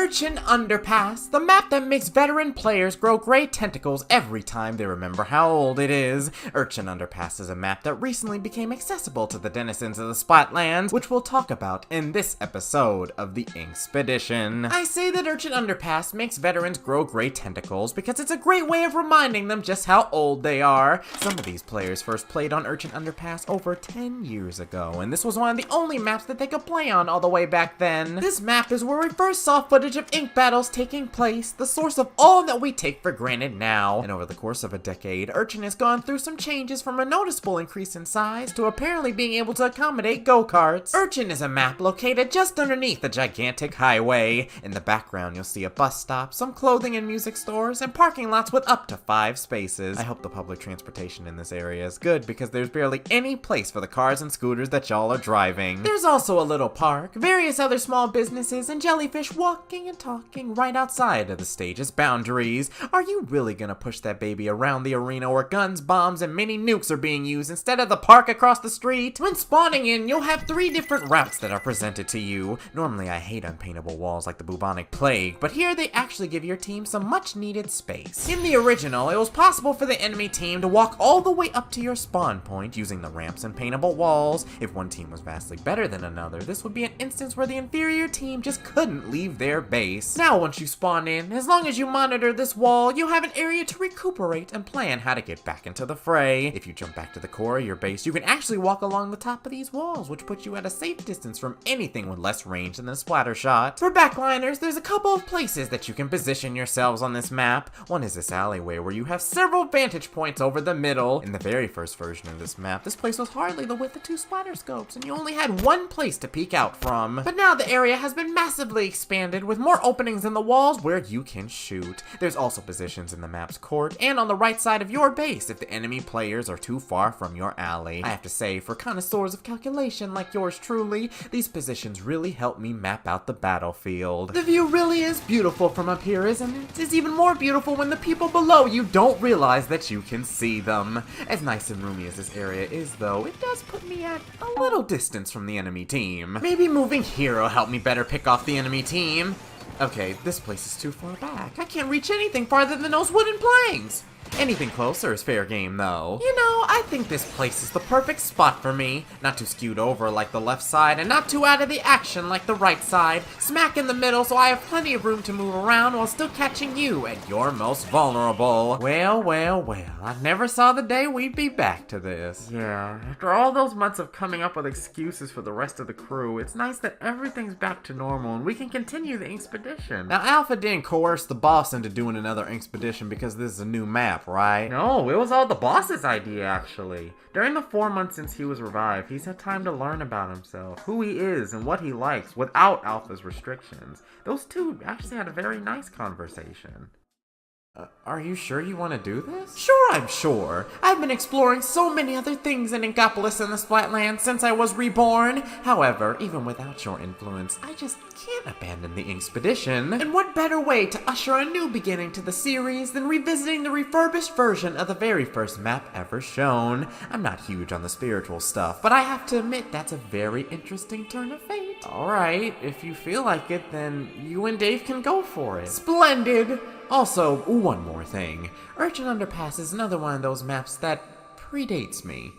Urchin Underpass, the map that makes veteran players grow gray tentacles every time they remember how old it is. Urchin Underpass is a map that recently became accessible to the denizens of the Splatlands, which we'll talk about in this episode of the Inkspedition. I say that Urchin Underpass makes veterans grow gray tentacles because it's a great way of reminding them just how old they are. Some of these players first played on Urchin Underpass over 10 years ago, and this was one of the only maps that they could play on all the way back then. This map is where we first saw footage of ink battles taking place, the source of all that we take for granted now. And over the course of a decade, Urchin has gone through some changes, from a noticeable increase in size to apparently being able to accommodate go-karts. Urchin is a map located just underneath a gigantic highway. In the background, you'll see a bus stop, some clothing and music stores, and parking lots with up to 5 spaces. I hope the public transportation in this area is good, because there's barely any place for the cars and scooters that y'all are driving. There's also a little park, various other small businesses, and jellyfish walking and talking right outside of the stage's boundaries. Are you really gonna push that baby around the arena where guns, bombs, and mini nukes are being used instead of the park across the street? When spawning in, you'll have 3 different routes that are presented to you. Normally I hate unpaintable walls like the bubonic plague, but here they actually give your team some much needed space. In the original, it was possible for the enemy team to walk all the way up to your spawn point using the ramps and paintable walls. If one team was vastly better than another, this would be an instance where the inferior team just couldn't leave their base. Now once you spawn in, as long as you monitor this wall, you'll have an area to recuperate and plan how to get back into the fray. If you jump back to the core of your base, you can actually walk along the top of these walls, which puts you at a safe distance from anything with less range than a splatter shot. For backliners, there's a couple of places that you can position yourselves on this map. One is this alleyway where you have several vantage points over the middle. In the very first version of this map, this place was hardly the width of 2 splatter scopes, and you only had one place to peek out from. But now the area has been massively expanded with more openings in the walls where you can shoot. There's also positions in the map's court and on the right side of your base if the enemy players are too far from your alley. I have to say, for connoisseurs of calculation like yours truly, these positions really help me map out the battlefield. The view really is beautiful from up here, isn't it? It's even more beautiful when the people below you don't realize that you can see them. As nice and roomy as this area is though, it does put me at a little distance from the enemy team. Maybe moving here will help me better pick off the enemy team. Okay, this place is too far back. I can't reach anything farther than those wooden planks. Anything closer is fair game, though. You know, I think this place is the perfect spot for me. Not too skewed over like the left side, and not too out of the action like the right side. Smack in the middle so I have plenty of room to move around while still catching you at your most vulnerable. Well, well, well, I never saw the day we'd be back to this. Yeah, after all those months of coming up with excuses for the rest of the crew, it's nice that everything's back to normal and we can continue the Inkspedition. Now, Alpha didn't coerce the boss into doing another Inkspedition because this is a new map, right? No, it was all the boss's idea, actually. During the 4 months since he was revived, he's had time to learn about himself, who he is, and what he likes without Alpha's restrictions. Those two actually had a very nice conversation. Are you sure you want to do this? Sure, I'm sure. I've been exploring so many other things in Inkopolis and the Splatlands since I was reborn. However, even without your influence, I just can't abandon the Inkspedition. And what better way to usher a new beginning to the series than revisiting the refurbished version of the very first map ever shown? I'm not huge on the spiritual stuff, but I have to admit that's a very interesting turn of fate. Alright, if you feel like it, then you and Dave can go for it. Splendid! Also, one more thing. Urchin Underpass is another one of those maps that predates me,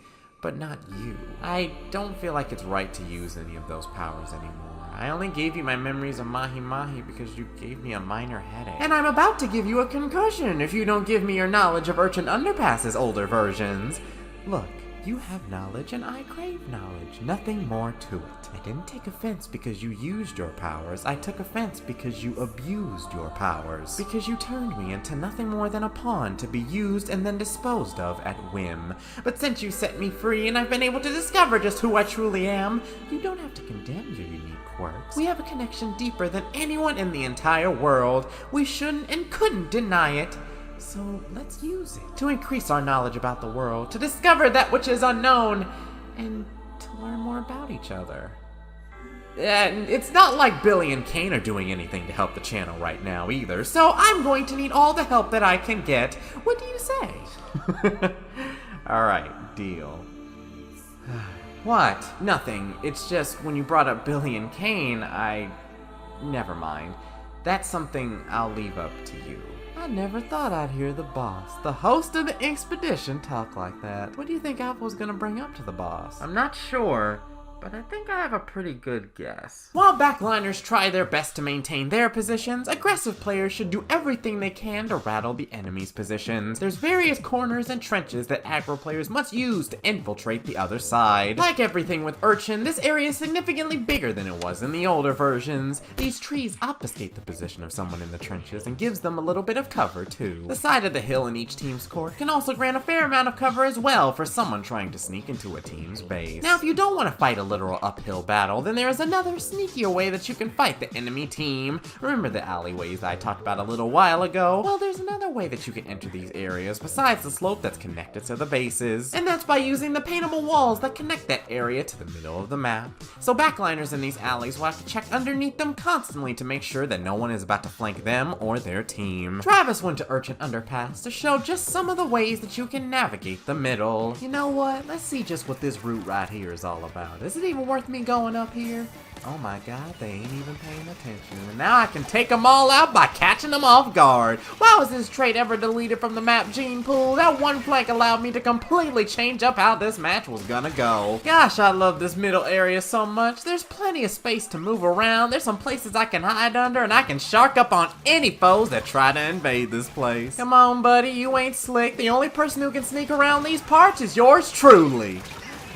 but not you. I don't feel like it's right to use any of those powers anymore. I only gave you my memories of Mahi Mahi because you gave me a minor headache. And I'm about to give you a concussion if you don't give me your knowledge of Urchin Underpass's older versions. Look, you have knowledge and I crave knowledge. Nothing more to it. I didn't take offense because you used your powers. I took offense because you abused your powers. Because you turned me into nothing more than a pawn to be used and then disposed of at whim. But since you set me free and I've been able to discover just who I truly am, you don't have to condemn your unique quirks. We have a connection deeper than anyone in the entire world. We shouldn't and couldn't deny it. So let's use it to increase our knowledge about the world, to discover that which is unknown, and to learn more about each other. And it's not like Billy and Kane are doing anything to help the channel right now either, so I'm going to need all the help that I can get. What do you say? Alright, deal. What? Nothing. It's just when you brought up Billy and Kane, never mind. that's something I'll leave up to you. I never thought I'd hear the boss, the host of the Inkspedition, talk like that. What do you think Apple's gonna bring up to the boss? I'm not sure, but I think I have a pretty good guess. While backliners try their best to maintain their positions, aggressive players should do everything they can to rattle the enemy's positions. There's various corners and trenches that aggro players must use to infiltrate the other side. Like everything with Urchin, this area is significantly bigger than it was in the older versions. These trees obfuscate the position of someone in the trenches and gives them a little bit of cover too. The side of the hill in each team's court can also grant a fair amount of cover as well for someone trying to sneak into a team's base. Now if you don't want to fight a literal uphill battle, then there is another sneakier way that you can fight the enemy team. Remember the alleyways I talked about a little while ago? Well, there's another way that you can enter these areas besides the slope that's connected to the bases, and that's by using the paintable walls that connect that area to the middle of the map. So backliners in these alleys will have to check underneath them constantly to make sure that no one is about to flank them or their team. Travis went to Urchin Underpass to show just some of the ways that you can navigate the middle. You know what? Let's see just what this route right here is all about. Is it even worth me going up here? Oh my god, they ain't even paying attention. And now I can take them all out by catching them off guard. Why was this trait ever deleted from the map gene pool? That one flank allowed me to completely change up how this match was gonna go. Gosh, I love this middle area so much. There's plenty of space to move around. There's some places I can hide under, and I can shark up on any foes that try to invade this place. Come on, buddy, you ain't slick. The only person who can sneak around these parts is yours truly.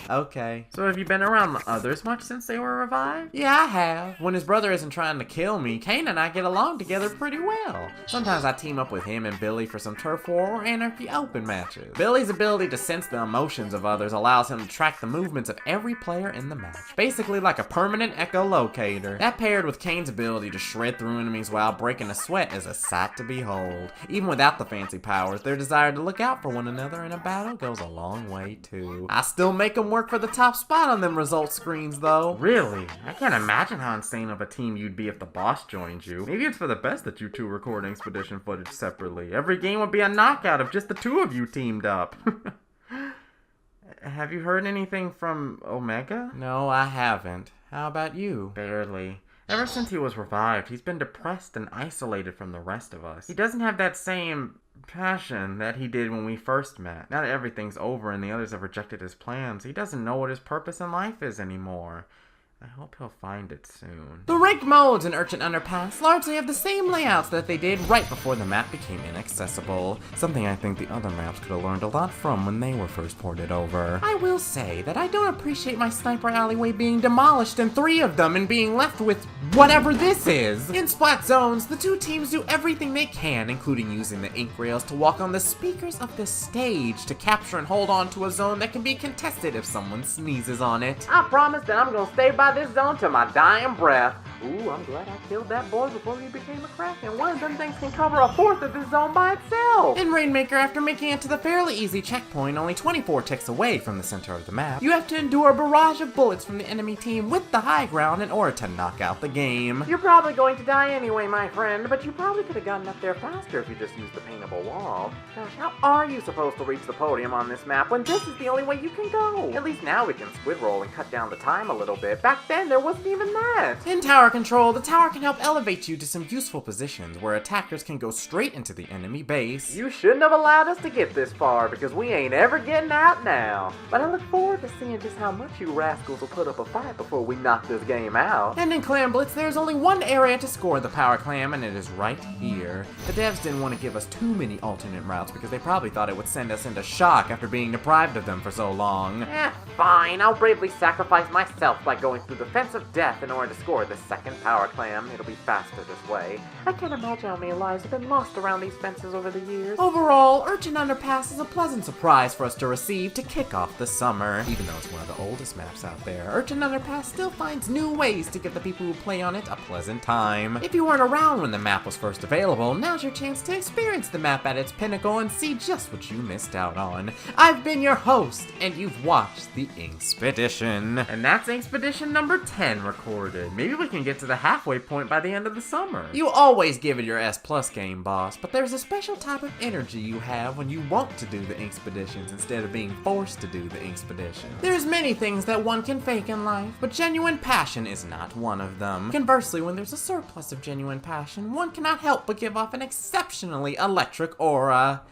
Okay. So have you been around the others much since they were revived? Yeah, I have. When his brother isn't trying to kill me, Kane and I get along together pretty well. Sometimes I team up with him and Billy for some turf war or anarchy open matches. Billy's ability to sense the emotions of others allows him to track the movements of every player in the match. Basically like a permanent echolocator. That paired with Kane's ability to shred through enemies while breaking a sweat is a sight to behold. Even without the fancy powers, their desire to look out for one another in a battle goes a long way too. I still make them work for the top spot on them results screens though. Really? I can't imagine how insane of a team you'd be if the boss joined you. Maybe it's for the best that you two record Inkspedition footage separately. Every game would be a knockout if just the two of you teamed up. Have you heard anything from Omega? No, I haven't. How about you? Barely. Ever since he was revived, he's been depressed and isolated from the rest of us. He doesn't have that same passion that he did when we first met. Now that everything's over and the others have rejected his plans, he doesn't know what his purpose in life is anymore. I hope he'll find it soon. The ranked modes in Urchin Underpass largely have the same layouts that they did right before the map became inaccessible. Something I think the other maps could have learned a lot from when they were first ported over. I will say that I don't appreciate my sniper alleyway being demolished in 3 of them and being left with whatever this is. In Splat Zones, the two teams do everything they can, including using the ink rails to walk on the speakers of the stage to capture and hold on to a zone that can be contested if someone sneezes on it. I promise that I'm gonna stay by this zone to my dying breath. Ooh, I'm glad I killed that boy before he became a Kraken. One of them things can cover a 1/4 of this zone by itself. In Rainmaker, after making it to the fairly easy checkpoint, only 24 ticks away from the center of the map, you have to endure a barrage of bullets from the enemy team with the high ground in order to knock out the game. You're probably going to die anyway, my friend, but you probably could have gotten up there faster if you just used the paintable wall. Gosh, how are you supposed to reach the podium on this map when this is the only way you can go? At least now we can squid roll and cut down the time a little bit. Back then, there wasn't even that. In tower control, the tower can help elevate you to some useful positions where attackers can go straight into the enemy base. You shouldn't have allowed us to get this far because we ain't ever getting out now. But I look forward to seeing just how much you rascals will put up a fight before we knock this game out. And in Clam Blitz, there's only one area to score the power clam, and it is right here. The devs didn't want to give us too many alternate routes because they probably thought it would send us into shock after being deprived of them for so long. Fine, I'll bravely sacrifice myself by going through the fence of death in order to score the second power clam. It'll be faster this way. I can't imagine how many lives have been lost around these fences over the years. Overall, Urchin Underpass is a pleasant surprise for us to receive to kick off the summer. Even though it's one of the oldest maps out there, Urchin Underpass still finds new ways to give the people who play on it a pleasant time. If you weren't around when the map was first available, now's your chance to experience the map at its pinnacle and see just what you missed out on. I've been your host, and you've watched the Inkspedition. And that's Inkspedition number 10 recorded. Maybe we can get get to the halfway point by the end of the summer. You always give it your S+ game, boss, but there's a special type of energy you have when you want to do the Inkspeditions instead of being forced to do the Inkspedition. There's many things that one can fake in life, but genuine passion is not one of them. Conversely, when there's a surplus of genuine passion, one cannot help but give off an exceptionally electric aura.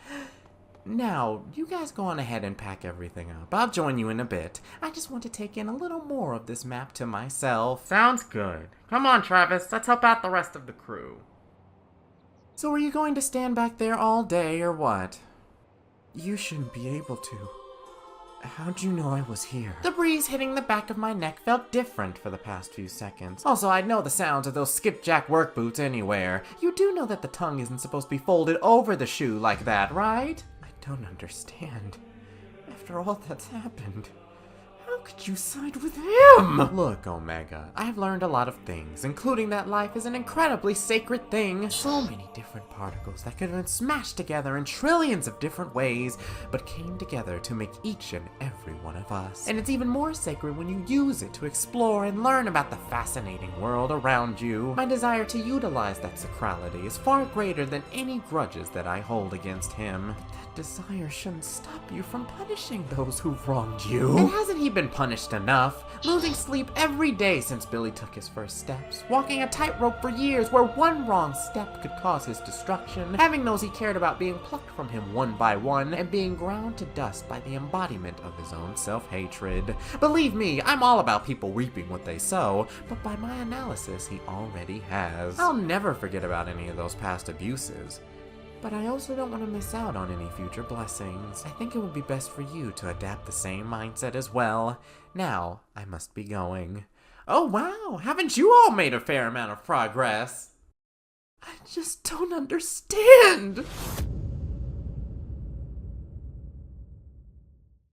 Now, you guys go on ahead and pack everything up. I'll join you in a bit. I just want to take in a little more of this map to myself. Sounds good. Come on, Travis. Let's help out the rest of the crew. So are you going to stand back there all day or what? You shouldn't be able to. How'd you know I was here? The breeze hitting the back of my neck felt different for the past few seconds. Also, I'd know the sounds of those skipjack work boots anywhere. You do know that the tongue isn't supposed to be folded over the shoe like that, right? I don't understand. After all that's happened, how could you side with him? Look, Omega, I've learned a lot of things, including that life is an incredibly sacred thing. So many different particles that could have been smashed together in trillions of different ways, but came together to make each and every one of us. And it's even more sacred when you use it to explore and learn about the fascinating world around you. My desire to utilize that sacrality is far greater than any grudges that I hold against him. But that desire shouldn't stop you from punishing those who wronged you. And hasn't he been punished enough? Losing sleep every day since Billy took his first steps, walking a tightrope for years where one wrong step could cause his destruction, having those he cared about being plucked from him one by one, and being ground to dust by the embodiment of his own self-hatred. Believe me, I'm all about people reaping what they sow, but by my analysis, he already has. I'll never forget about any of those past abuses. But I also don't want to miss out on any future blessings. I think it would be best for you to adapt the same mindset as well. Now, I must be going. Oh wow, haven't you all made a fair amount of progress? I just don't understand!